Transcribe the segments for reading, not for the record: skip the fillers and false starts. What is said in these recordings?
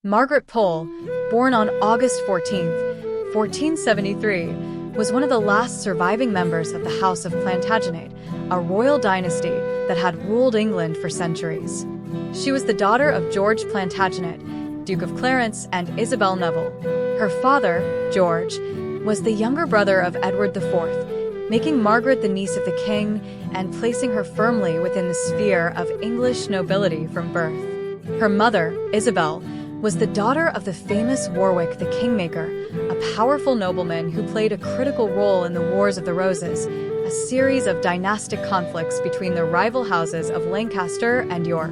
Margaret Pole, born on August 14, 1473, was one of the last surviving members of the House of Plantagenet, a royal dynasty that had ruled England for centuries. She was the daughter of George Plantagenet, Duke of Clarence, and Isabel Neville. Her father, George, was the younger brother of Edward IV, making Margaret the niece of the king and placing her firmly within the sphere of English nobility from birth. Her mother, Isabel, was the daughter of the famous Warwick the Kingmaker, a powerful nobleman who played a critical role in the Wars of the Roses, a series of dynastic conflicts between the rival houses of Lancaster and York.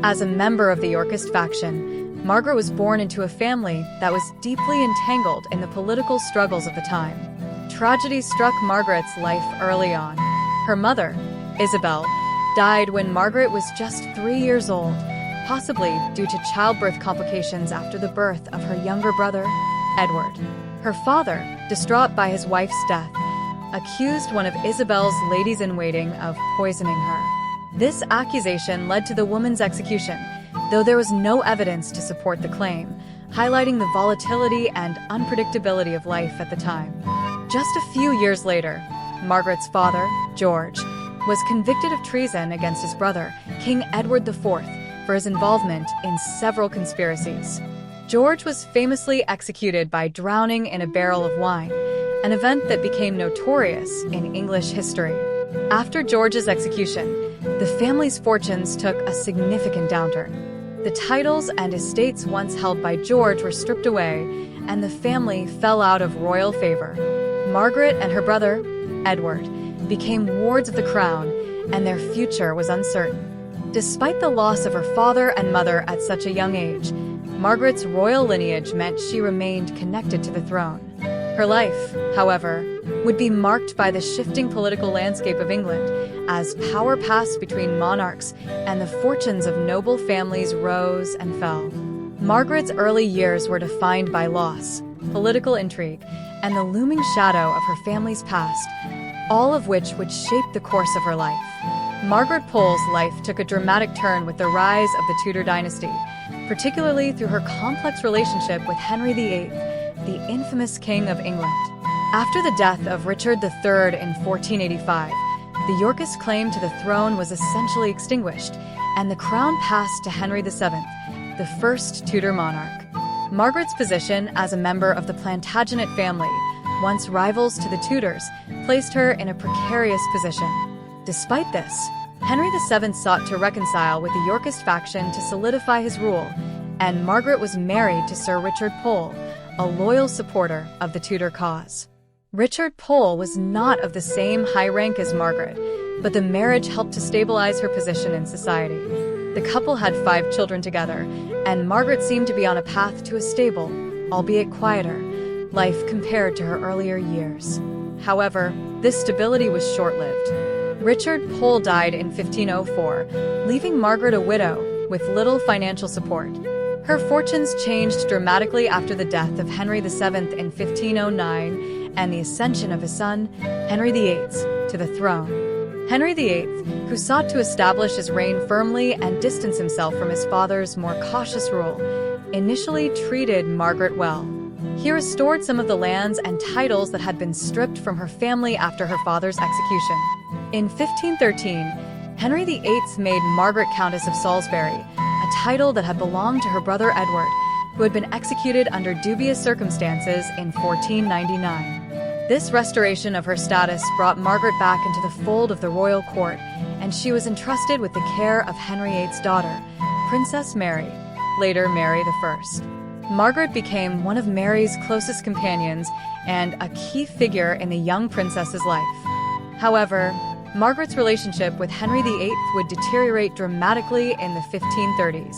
As a member of the Yorkist faction, Margaret was born into a family that was deeply entangled in the political struggles of the time. Tragedy struck Margaret's life early on. Her mother, Isabel, died when Margaret was just 3 years old, possibly due to childbirth complications after the birth of her younger brother, Edward. Her father, distraught by his wife's death, accused one of Isabel's ladies-in-waiting of poisoning her. This accusation led to the woman's execution, though there was no evidence to support the claim, highlighting the volatility and unpredictability of life at the time. Just a few years later, Margaret's father, George, was convicted of treason against his brother, King Edward IV, for his involvement in several conspiracies. George was famously executed by drowning in a barrel of wine, an event that became notorious in English history. After George's execution, the family's fortunes took a significant downturn. The titles and estates once held by George were stripped away, and the family fell out of royal favor. Margaret and her brother, Edward, became wards of the crown, and their future was uncertain. Despite the loss of her father and mother at such a young age, Margaret's royal lineage meant she remained connected to the throne. Her life, however, would be marked by the shifting political landscape of England as power passed between monarchs and the fortunes of noble families rose and fell. Margaret's early years were defined by loss, political intrigue, and the looming shadow of her family's past, all of which would shape the course of her life. Margaret Pole's life took a dramatic turn with the rise of the Tudor dynasty, particularly through her complex relationship with Henry VIII, the infamous King of England. After the death of Richard III in 1485, the Yorkist claim to the throne was essentially extinguished, and the crown passed to Henry VII, the first Tudor monarch. Margaret's position as a member of the Plantagenet family, once rivals to the Tudors, placed her in a precarious position. Despite this, Henry VII sought to reconcile with the Yorkist faction to solidify his rule, and Margaret was married to Sir Richard Pole, a loyal supporter of the Tudor cause. Richard Pole was not of the same high rank as Margaret, but the marriage helped to stabilize her position in society. The couple had 5 children together, and Margaret seemed to be on a path to a stable, albeit quieter, life compared to her earlier years. However, this stability was short-lived. Richard Pole died in 1504, leaving Margaret a widow with little financial support. Her fortunes changed dramatically after the death of Henry VII in 1509 and the ascension of his son, Henry VIII, to the throne. Henry VIII, who sought to establish his reign firmly and distance himself from his father's more cautious rule, initially treated Margaret well. He restored some of the lands and titles that had been stripped from her family after her father's execution. In 1513, Henry VIII made Margaret Countess of Salisbury, a title that had belonged to her brother Edward, who had been executed under dubious circumstances in 1499. This restoration of her status brought Margaret back into the fold of the royal court, and she was entrusted with the care of Henry VIII's daughter, Princess Mary, later Mary I. Margaret became one of Mary's closest companions and a key figure in the young princess's life. However, Margaret's relationship with Henry VIII would deteriorate dramatically in the 1530s.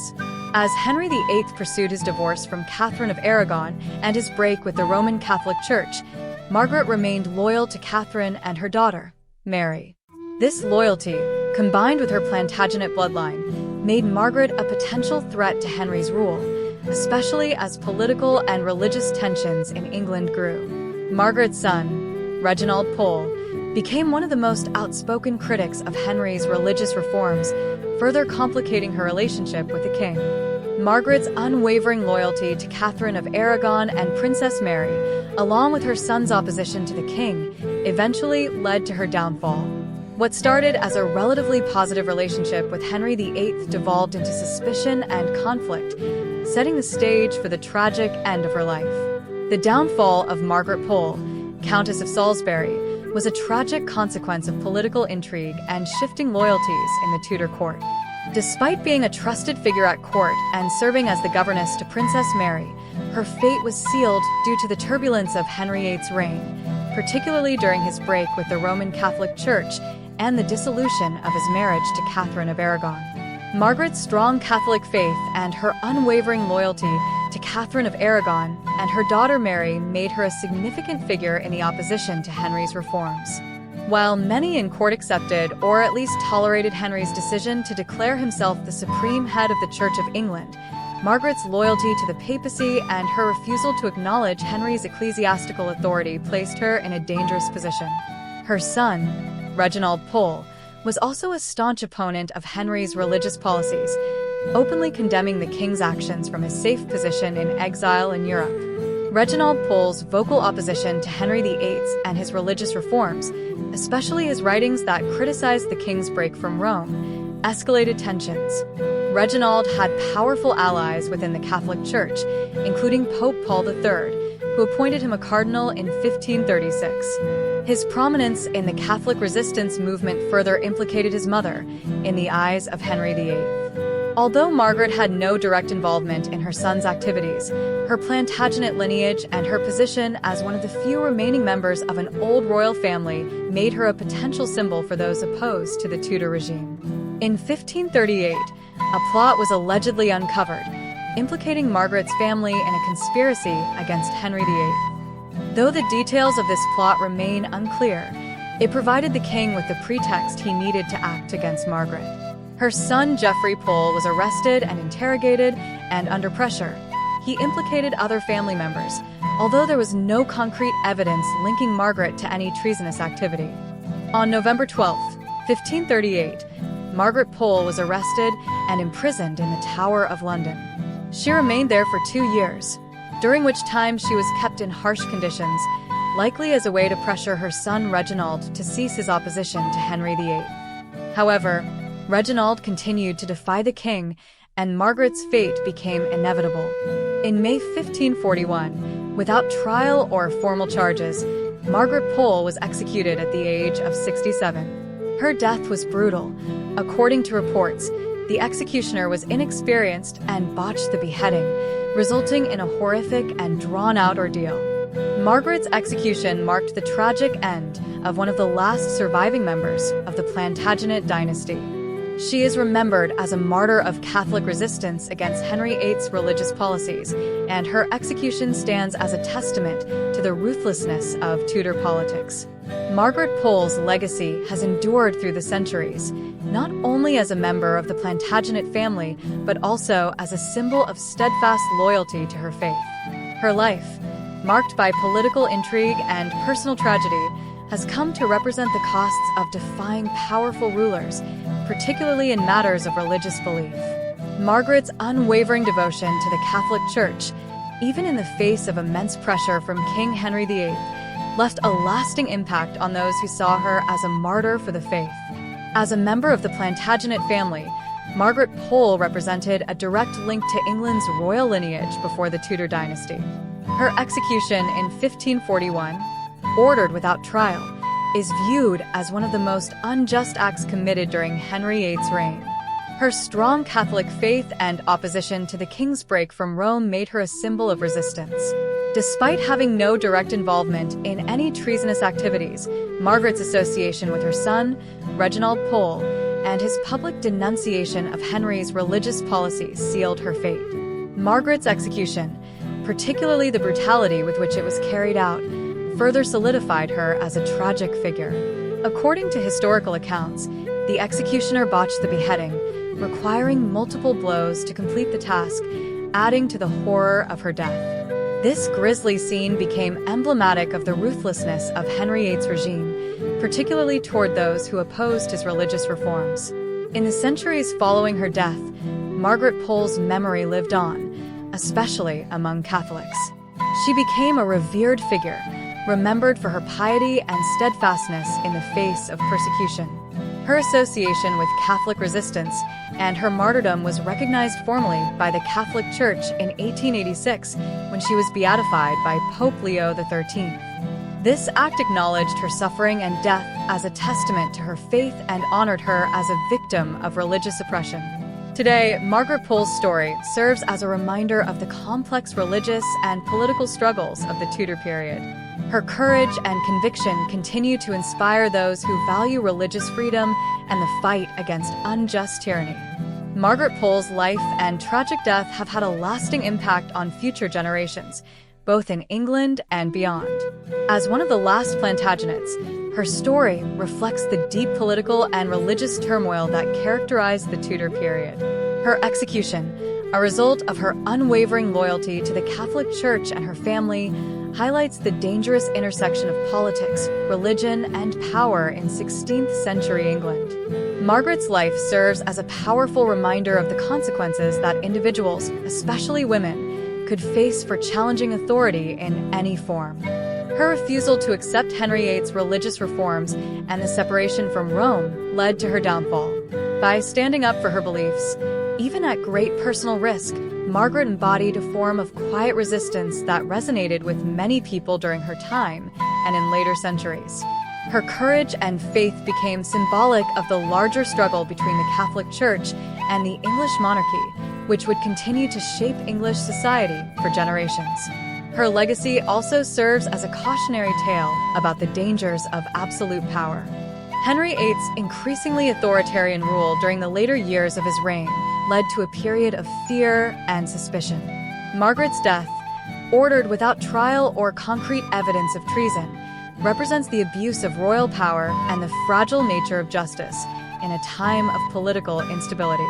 As Henry VIII pursued his divorce from Catherine of Aragon and his break with the Roman Catholic Church, Margaret remained loyal to Catherine and her daughter, Mary. This loyalty, combined with her Plantagenet bloodline, made Margaret a potential threat to Henry's rule, especially as political and religious tensions in England grew. Margaret's son, Reginald Pole, became one of the most outspoken critics of Henry's religious reforms, further complicating her relationship with the king. Margaret's unwavering loyalty to Catherine of Aragon and Princess Mary, along with her son's opposition to the king, eventually led to her downfall. What started as a relatively positive relationship with Henry VIII devolved into suspicion and conflict, setting the stage for the tragic end of her life. The downfall of Margaret Pole, Countess of Salisbury, was a tragic consequence of political intrigue and shifting loyalties in the Tudor court. Despite being a trusted figure at court and serving as the governess to Princess Mary, her fate was sealed due to the turbulence of Henry VIII's reign, particularly during his break with the Roman Catholic Church and the dissolution of his marriage to Catherine of Aragon. Margaret's strong Catholic faith and her unwavering loyalty to Catherine of Aragon and her daughter Mary made her a significant figure in the opposition to Henry's reforms. While many in court accepted or at least tolerated Henry's decision to declare himself the supreme head of the Church of England, Margaret's loyalty to the papacy and her refusal to acknowledge Henry's ecclesiastical authority placed her in a dangerous position. Her son, Reginald Pole, was also a staunch opponent of Henry's religious policies, openly condemning the king's actions from his safe position in exile in Europe. Reginald Pole's vocal opposition to Henry VIII and his religious reforms, especially his writings that criticized the king's break from Rome, escalated tensions. Reginald had powerful allies within the Catholic Church, including Pope Paul III, who appointed him a cardinal in 1536. His prominence in the Catholic resistance movement further implicated his mother in the eyes of Henry VIII. Although Margaret had no direct involvement in her son's activities, her Plantagenet lineage and her position as one of the few remaining members of an old royal family made her a potential symbol for those opposed to the Tudor regime. In 1538, a plot was allegedly uncovered, implicating Margaret's family in a conspiracy against Henry VIII. Though the details of this plot remain unclear, it provided the king with the pretext he needed to act against Margaret. Her son Geoffrey Pole was arrested and interrogated, and under pressure, he implicated other family members, although there was no concrete evidence linking Margaret to any treasonous activity. On November 12, 1538, Margaret Pole was arrested and imprisoned in the Tower of London. She remained there for 2 years, during which time she was kept in harsh conditions, likely as a way to pressure her son Reginald to cease his opposition to Henry VIII. However, Reginald continued to defy the king, and Margaret's fate became inevitable. In May 1541, without trial or formal charges, Margaret Pole was executed at the age of 67. Her death was brutal. According to reports, the executioner was inexperienced and botched the beheading, resulting in a horrific and drawn-out ordeal. Margaret's execution marked the tragic end of one of the last surviving members of the Plantagenet dynasty. She is remembered as a martyr of Catholic resistance against Henry VIII's religious policies, and her execution stands as a testament to the ruthlessness of Tudor politics. Margaret Pole's legacy has endured through the centuries, not only as a member of the Plantagenet family, but also as a symbol of steadfast loyalty to her faith. Her life, marked by political intrigue and personal tragedy, has come to represent the costs of defying powerful rulers, particularly in matters of religious belief. Margaret's unwavering devotion to the Catholic Church, even in the face of immense pressure from King Henry VIII, left a lasting impact on those who saw her as a martyr for the faith. As a member of the Plantagenet family, Margaret Pole represented a direct link to England's royal lineage before the Tudor dynasty. Her execution in 1541, ordered without trial, is viewed as one of the most unjust acts committed during Henry VIII's reign. Her strong Catholic faith and opposition to the king's break from Rome made her a symbol of resistance. Despite having no direct involvement in any treasonous activities, Margaret's association with her son, Reginald Pole, and his public denunciation of Henry's religious policies sealed her fate. Margaret's execution, particularly the brutality with which it was carried out, further solidified her as a tragic figure. According to historical accounts, the executioner botched the beheading, requiring multiple blows to complete the task, adding to the horror of her death. This grisly scene became emblematic of the ruthlessness of Henry VIII's regime, particularly toward those who opposed his religious reforms. In the centuries following her death, Margaret Pole's memory lived on, especially among Catholics. She became a revered figure, remembered for her piety and steadfastness in the face of persecution. Her association with Catholic resistance and her martyrdom was recognized formally by the Catholic Church in 1886 when she was beatified by Pope Leo XIII. This act acknowledged her suffering and death as a testament to her faith and honored her as a victim of religious oppression. Today, Margaret Pole's story serves as a reminder of the complex religious and political struggles of the Tudor period. Her courage and conviction continue to inspire those who value religious freedom and the fight against unjust tyranny. Margaret Pole's life and tragic death have had a lasting impact on future generations, both in England and beyond. As one of the last Plantagenets, her story reflects the deep political and religious turmoil that characterized the Tudor period. Her execution, a result of her unwavering loyalty to the Catholic Church and her family, highlights the dangerous intersection of politics, religion, and power in 16th century England. Margaret's life serves as a powerful reminder of the consequences that individuals, especially women, could face for challenging authority in any form. Her refusal to accept Henry VIII's religious reforms and the separation from Rome led to her downfall. By standing up for her beliefs, even at great personal risk, Margaret embodied a form of quiet resistance that resonated with many people during her time and in later centuries. Her courage and faith became symbolic of the larger struggle between the Catholic Church and the English monarchy, which would continue to shape English society for generations. Her legacy also serves as a cautionary tale about the dangers of absolute power. Henry VIII's increasingly authoritarian rule during the later years of his reign led to a period of fear and suspicion. Margaret's death, ordered without trial or concrete evidence of treason, represents the abuse of royal power and the fragile nature of justice in a time of political instability.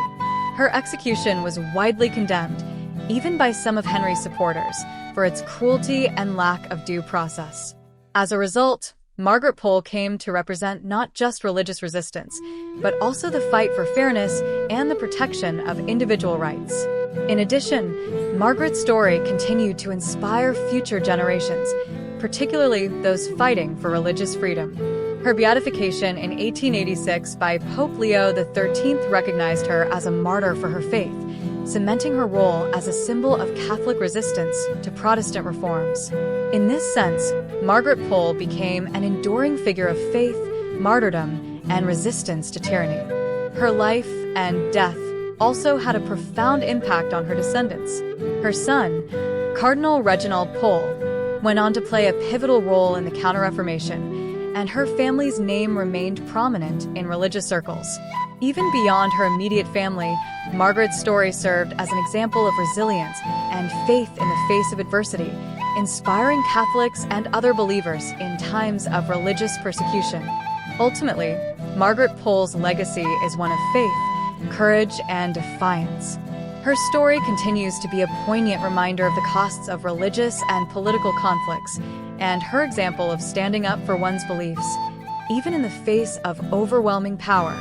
Her execution was widely condemned, even by some of Henry's supporters, for its cruelty and lack of due process. As a result, Margaret Pole came to represent not just religious resistance, but also the fight for fairness and the protection of individual rights. In addition, Margaret's story continued to inspire future generations, particularly those fighting for religious freedom. Her beatification in 1886 by Pope Leo XIII recognized her as a martyr for her faith, cementing her role as a symbol of Catholic resistance to Protestant reforms. In this sense, Margaret Pole became an enduring figure of faith, martyrdom, and resistance to tyranny. Her life and death also had a profound impact on her descendants. Her son, Cardinal Reginald Pole, went on to play a pivotal role in the Counter-Reformation, and her family's name remained prominent in religious circles. Even beyond her immediate family, Margaret's story served as an example of resilience and faith in the face of adversity, inspiring Catholics and other believers in times of religious persecution. Ultimately, Margaret Pole's legacy is one of faith, courage, and defiance. Her story continues to be a poignant reminder of the costs of religious and political conflicts, and her example of standing up for one's beliefs, even in the face of overwhelming power,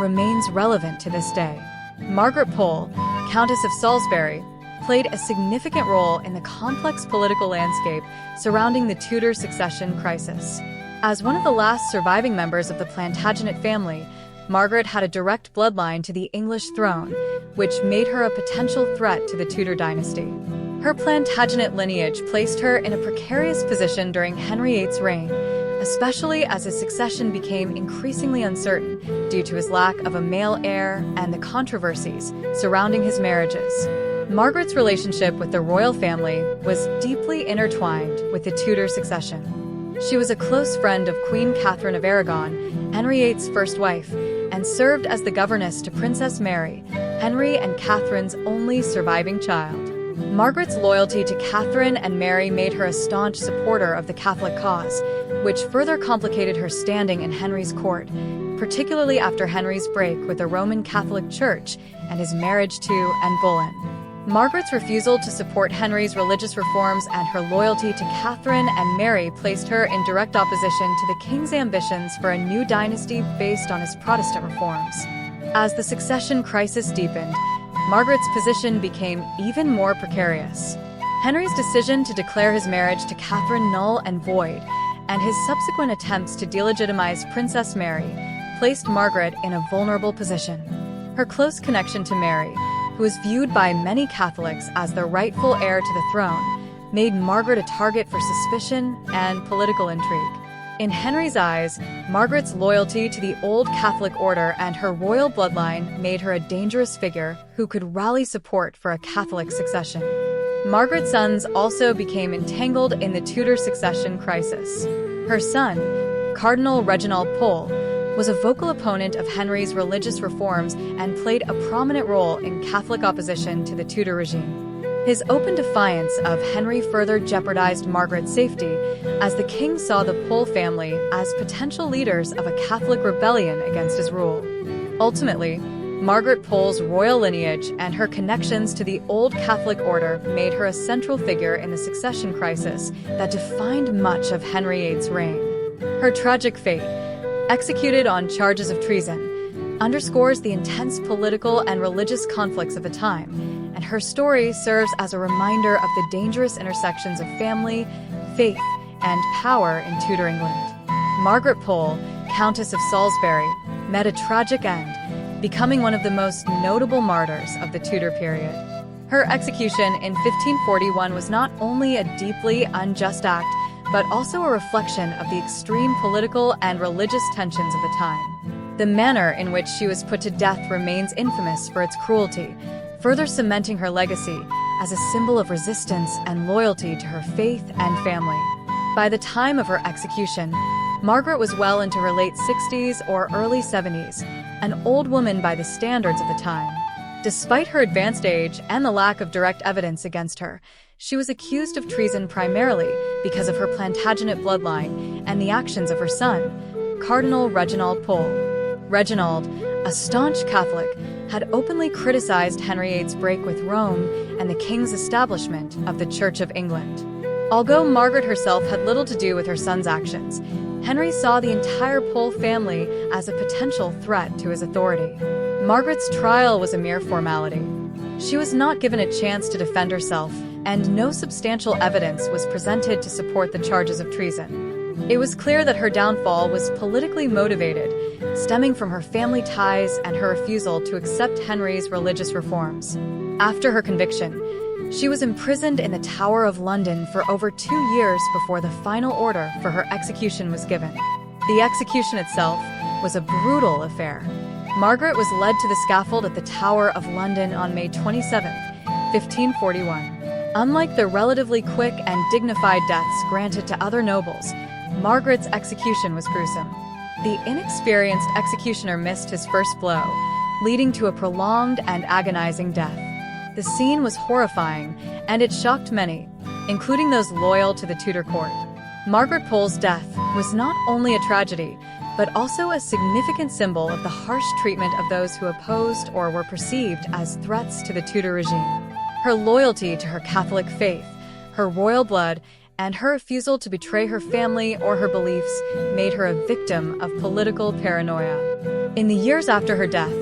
remains relevant to this day. Margaret Pole, Countess of Salisbury, played a significant role in the complex political landscape surrounding the Tudor succession crisis. As one of the last surviving members of the Plantagenet family, Margaret had a direct bloodline to the English throne, which made her a potential threat to the Tudor dynasty. Her Plantagenet lineage placed her in a precarious position during Henry VIII's reign, especially as his succession became increasingly uncertain due to his lack of a male heir and the controversies surrounding his marriages. Margaret's relationship with the royal family was deeply intertwined with the Tudor succession. She was a close friend of Queen Catherine of Aragon, Henry VIII's first wife, and served as the governess to Princess Mary, Henry and Catherine's only surviving child. Margaret's loyalty to Catherine and Mary made her a staunch supporter of the Catholic cause, which further complicated her standing in Henry's court, particularly after Henry's break with the Roman Catholic Church and his marriage to Anne Boleyn. Margaret's refusal to support Henry's religious reforms and her loyalty to Catherine and Mary placed her in direct opposition to the king's ambitions for a new dynasty based on his Protestant reforms. As the succession crisis deepened, Margaret's position became even more precarious. Henry's decision to declare his marriage to Catherine null and void, and his subsequent attempts to delegitimize Princess Mary, placed Margaret in a vulnerable position. Her close connection to Mary, who was viewed by many Catholics as the rightful heir to the throne, made Margaret a target for suspicion and political intrigue. In Henry's eyes, Margaret's loyalty to the old Catholic order and her royal bloodline made her a dangerous figure who could rally support for a Catholic succession. Margaret's sons also became entangled in the Tudor succession crisis. Her son, Cardinal Reginald Pole, was a vocal opponent of Henry's religious reforms and played a prominent role in Catholic opposition to the Tudor regime. His open defiance of Henry further jeopardized Margaret's safety, as the king saw the Pole family as potential leaders of a Catholic rebellion against his rule. Ultimately, Margaret Pole's royal lineage and her connections to the old Catholic order made her a central figure in the succession crisis that defined much of Henry VIII's reign. Her tragic fate, executed on charges of treason, underscores the intense political and religious conflicts of the time, and her story serves as a reminder of the dangerous intersections of family, faith, and power in Tudor England. Margaret Pole, Countess of Salisbury, met a tragic end, becoming one of the most notable martyrs of the Tudor period. Her execution in 1541 was not only a deeply unjust act, but also a reflection of the extreme political and religious tensions of the time. The manner in which she was put to death remains infamous for its cruelty, further cementing her legacy as a symbol of resistance and loyalty to her faith and family. By the time of her execution, Margaret was well into her late 60s or early 70s, an old woman by the standards of the time. Despite her advanced age and the lack of direct evidence against her, she was accused of treason primarily because of her Plantagenet bloodline and the actions of her son, Cardinal Reginald Pole. Reginald, a staunch Catholic, had openly criticized Henry VIII's break with Rome and the king's establishment of the Church of England. Although Margaret herself had little to do with her son's actions, Henry saw the entire Pole family as a potential threat to his authority. Margaret's trial was a mere formality. She was not given a chance to defend herself, and no substantial evidence was presented to support the charges of treason. It was clear that her downfall was politically motivated, stemming from her family ties and her refusal to accept Henry's religious reforms. After her conviction, she was imprisoned in the Tower of London for over 2 years before the final order for her execution was given. The execution itself was a brutal affair. Margaret was led to the scaffold at the Tower of London on May 27, 1541. Unlike the relatively quick and dignified deaths granted to other nobles, Margaret's execution was gruesome. The inexperienced executioner missed his first blow, leading to a prolonged and agonizing death. The scene was horrifying, and it shocked many, including those loyal to the Tudor court. Margaret Pole's death was not only a tragedy, but also a significant symbol of the harsh treatment of those who opposed or were perceived as threats to the Tudor regime. Her loyalty to her Catholic faith, her royal blood, and her refusal to betray her family or her beliefs made her a victim of political paranoia. In the years after her death,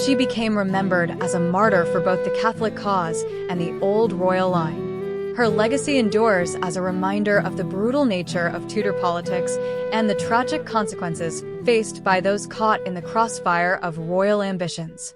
she became remembered as a martyr for both the Catholic cause and the old royal line. Her legacy endures as a reminder of the brutal nature of Tudor politics and the tragic consequences faced by those caught in the crossfire of royal ambitions.